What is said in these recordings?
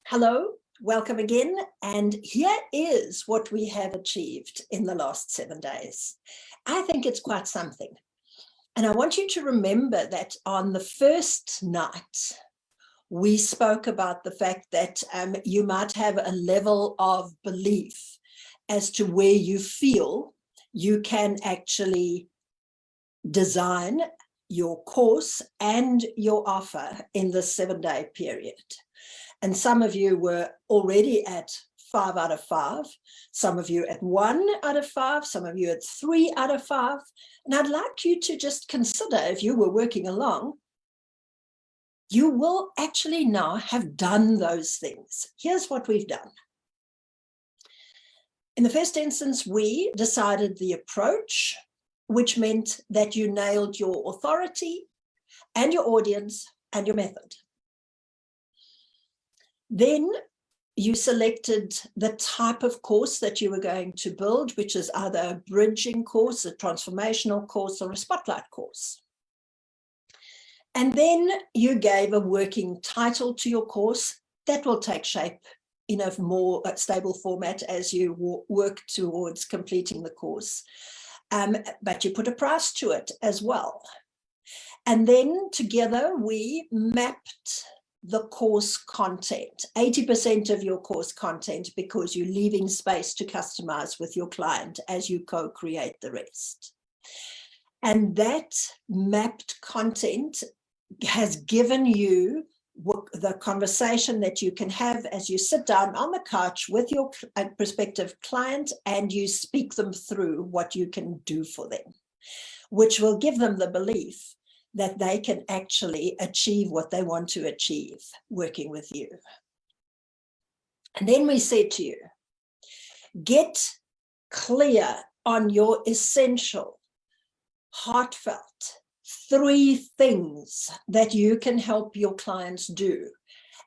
Hello, welcome again. And here is what we have achieved in the last 7 days. I think it's quite something. And I want you to remember that on the first night, we spoke about the fact that you might have a level of belief as to where you feel you can actually design your course and your offer in this 7-day period. And some of you were already at 5 out of 5, some of you at 1 out of 5, some of you at 3 out of 5. And I'd like you to just consider, if you were working along, you will actually now have done those things. Here's what we've done. In the first instance, we decided the approach, which meant that you nailed your authority and your audience and your method. Then you selected the type of course that you were going to build, which is either a bridging course, a transformational course, or a spotlight course. And then you gave a working title to your course that will take shape in a more stable format as you work towards completing the course. But you put a price to it as well. And then together we mapped the course content, 80% of your course content, because you're leaving space to customize with your client as you co-create the rest. And that mapped content has given you the conversation that you can have as you sit down on the couch with your prospective client and you speak them through what you can do for them, which will give them the belief that they can actually achieve what they want to achieve working with you. And then we said to you, get clear on your essential, heartfelt 3 things that you can help your clients do.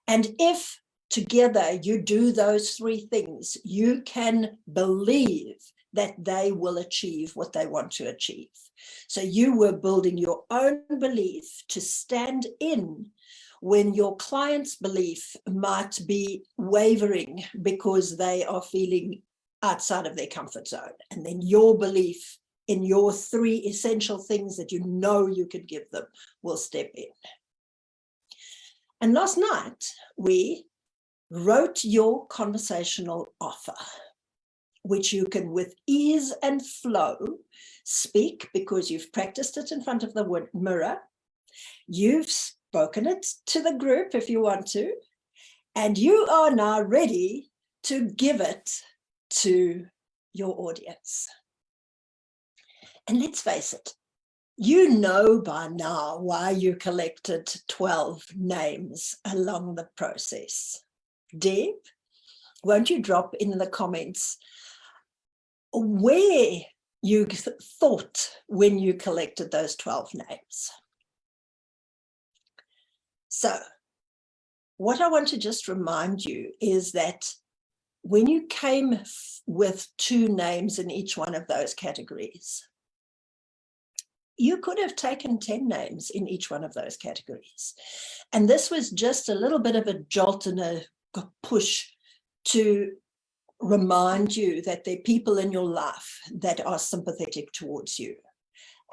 And if together you do those 3 things, you can believe that they will achieve what they want to achieve. So you were building your own belief to stand in when your client's belief might be wavering because they are feeling outside of their comfort zone. And then your belief in your 3 essential things that you know you could give them will step in. And last night, we wrote your conversational offer, which you can with ease and flow speak because you've practiced it in front of the mirror. You've spoken it to the group if you want to, and you are now ready to give it to your audience. And let's face it, you know by now why you collected 12 names along the process. Deb, won't you drop in the comments where you thought when you collected those 12 names? So what I want to just remind you is that when you came with 2 names in each one of those categories, you could have taken 10 names in each one of those categories. And this was just a little bit of a jolt and a push to remind you that there are people in your life that are sympathetic towards you.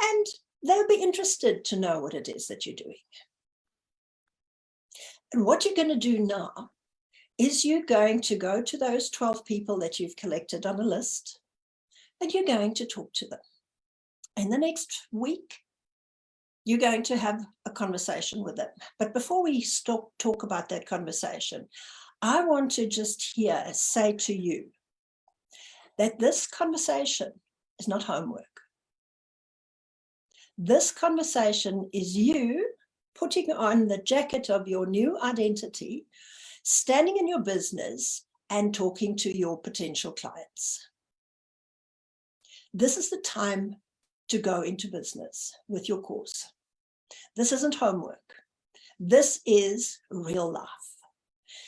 And they'll be interested to know what it is that you're doing. And what you're going to do now is you're going to go to those 12 people that you've collected on a list, and you're going to talk to them. In the next week, you're going to have a conversation with them. But before we talk about that conversation, I want to just here say to you that this conversation is not homework. This conversation is you putting on the jacket of your new identity, standing in your business and talking to your potential clients. This is the time to go into business with your course. This isn't homework. This is real life.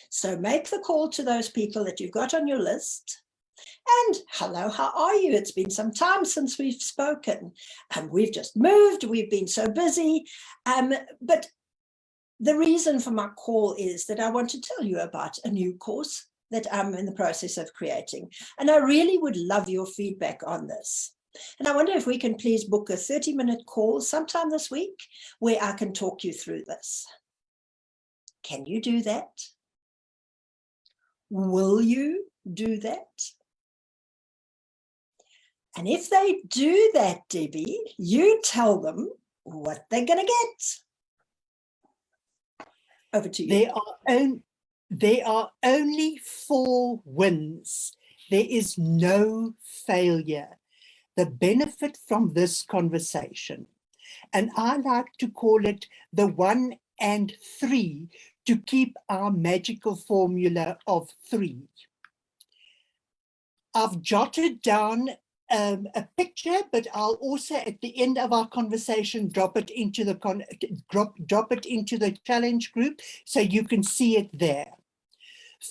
So make the call to those people that you've got on your list. And hello, how are you? It's been some time since we've spoken. We've just moved. We've been so busy. But The reason for my call is that I want to tell you about a new course that I'm in the process of creating. And I really would love your feedback on this. And I wonder if we can please book a 30-minute call sometime this week where I can talk you through this. Can you do that? Will you do that? And if they do that, Debbie, you tell them what they're going to get. Over to you. There are only 4 wins. There is no failure. The benefit from this conversation, and I like to call it the 1 and 3 to keep our magical formula of 3. I've jotted down a picture, but I'll also at the end of our conversation drop it into the challenge group so you can see it there.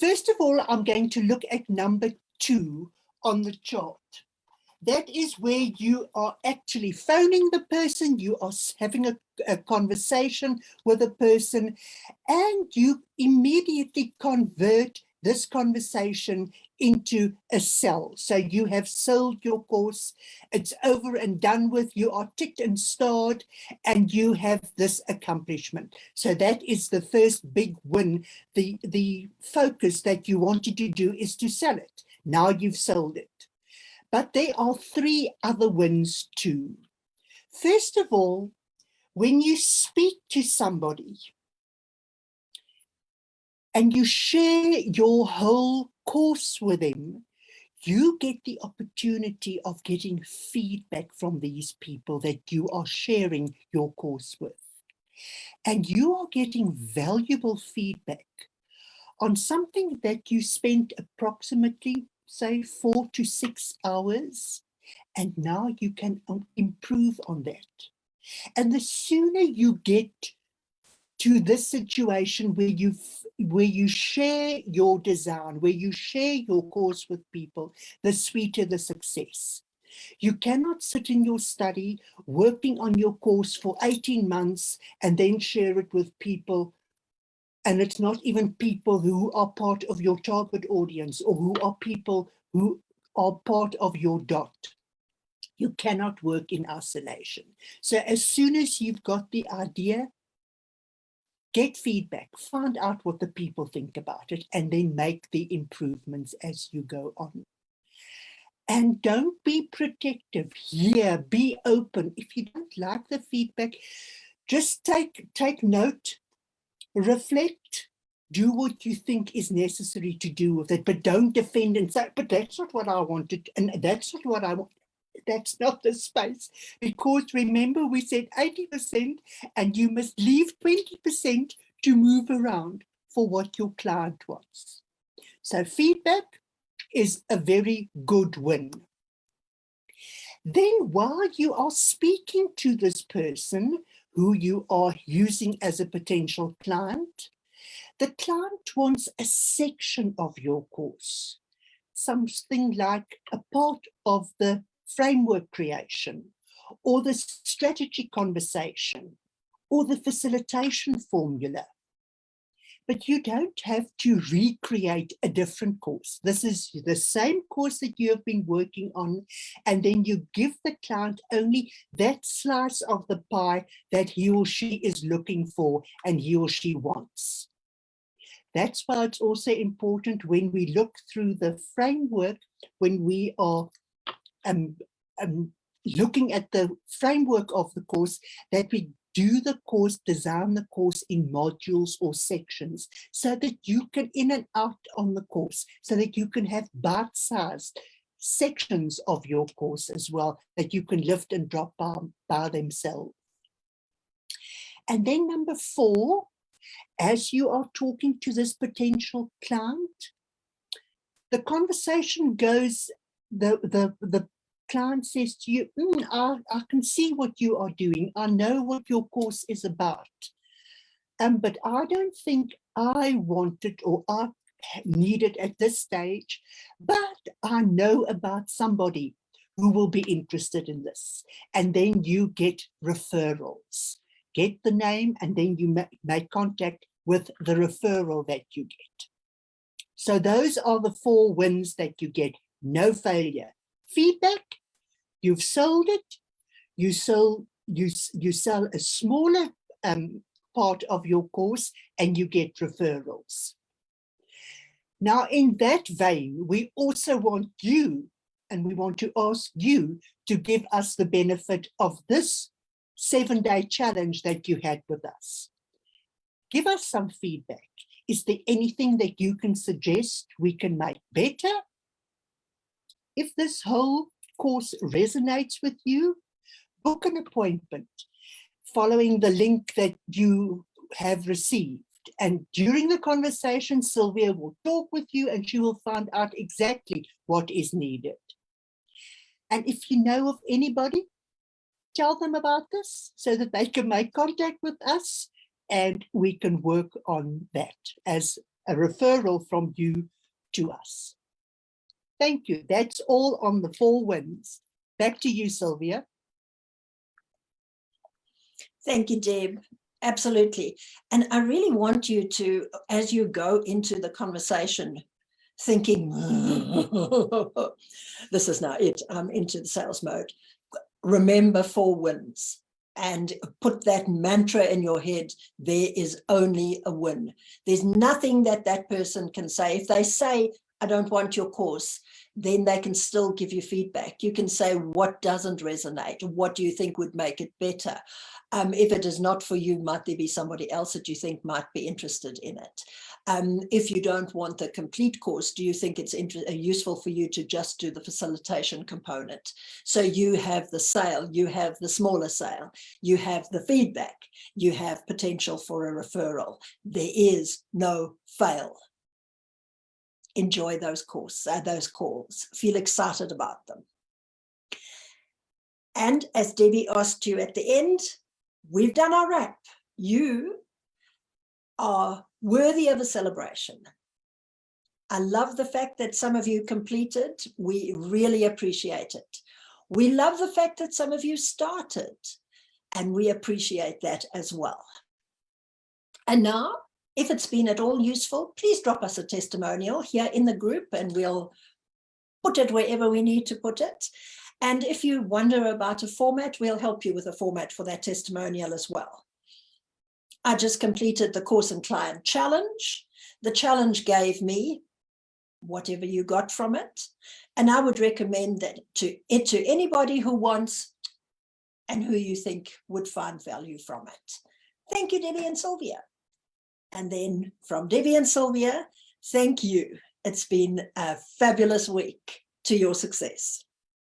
First of all, I'm going to look at number 2 on the chart. That is where you are actually phoning the person, you are having a conversation with a person, and you immediately convert this conversation into a sell. So you have sold your course, it's over and done with, you are ticked and starred, and you have this accomplishment. So that is the first big win. The focus that you wanted to do is to sell it. Now you've sold it. But there are 3 other wins too. First of all, when you speak to somebody and you share your whole course with them, you get the opportunity of getting feedback from these people that you are sharing your course with. And you are getting valuable feedback on something that you spent approximately, say, 4 to 6 hours, and now you can improve on that. And the sooner you get to this situation where you share your design, where you share your course with people, the sweeter the success. You cannot sit in your study working on your course for 18 months and then share it with people, and it's not even people who are part of your target audience or who are people who are part of your dot. You cannot work in isolation. So as soon as you've got the idea, get feedback, find out what the people think about it, and then make the improvements as you go on. And don't be protective here, be open. If you don't like the feedback, just take note, reflect, do what you think is necessary to do with it, but don't defend and say, but that's not what I wanted, and that's not what I want. That's not the space, because remember we said 80% and you must leave 20% to move around for what your client wants. So feedback is a very good win. Then while you are speaking to this person who you are using as a potential client, the client wants a section of your course, something like a part of the framework creation, or the strategy conversation, or the facilitation formula. But you don't have to recreate a different course. This is the same course that you have been working on, and then you give the client only that slice of the pie that he or she is looking for and he or she wants. That's why it's also important when we look through the framework, when we are looking at the framework of the course, that we do the course, design the course in modules or sections, so that you can in and out on the course, so that you can have bite-sized sections of your course as well, that you can lift and drop by themselves. And then number 4, as you are talking to this potential client, the conversation goes, the client says to you, I can see what you are doing. I know what your course is about. But I don't think I want it or I need it at this stage, but I know about somebody who will be interested in this. And then you get referrals. get the name, and then you make contact with the referral that you get. So those are the 4 wins that you get. No failure. Feedback, you've sold it, you sell a smaller part of your course, and you get referrals. Now, in that vein, we also want you, and we want to ask you to give us the benefit of this 7-day challenge that you had with us. Give us some feedback. Is there anything that you can suggest we can make better? If this whole course resonates with you, book an appointment following the link that you have received. And during the conversation, Sylvia will talk with you and she will find out exactly what is needed. And if you know of anybody, tell them about this so that they can make contact with us and we can work on that as a referral from you to us. Thank you. That's all on the 4 wins. Back to you, Sylvia. Thank you, Deb. Absolutely. And I really want you to, as you go into the conversation, thinking, this is now it, I'm into the sales mode. Remember 4 wins and put that mantra in your head. There is only a win. There's nothing that that person can say. If they say, I don't want your course, then they can still give you feedback. You can say, what doesn't resonate? What do you think would make it better? If it is not for you, might there be somebody else that you think might be interested in it? If you don't want the complete course, do you think it's useful for you to just do the facilitation component? So you have the sale, you have the smaller sale, you have the feedback, you have potential for a referral. There is no fail. Enjoy those calls, feel excited about them. And as Debbie asked you at the end, we've done our wrap. You are worthy of a celebration. I love the fact that some of you completed. We really appreciate it. We love the fact that some of you started, and we appreciate that as well. And now, if it's been at all useful, please drop us a testimonial here in the group and we'll put it wherever we need to put it. And if you wonder about a format, we'll help you with a format for that testimonial as well. I just completed the Course and Client Challenge. The challenge gave me whatever you got from it. And I would recommend that to anybody who wants and who you think would find value from it. Thank you, Debbie and Sylvia. And then from Debbie and Sylvia, thank you. It's been a fabulous week to your success.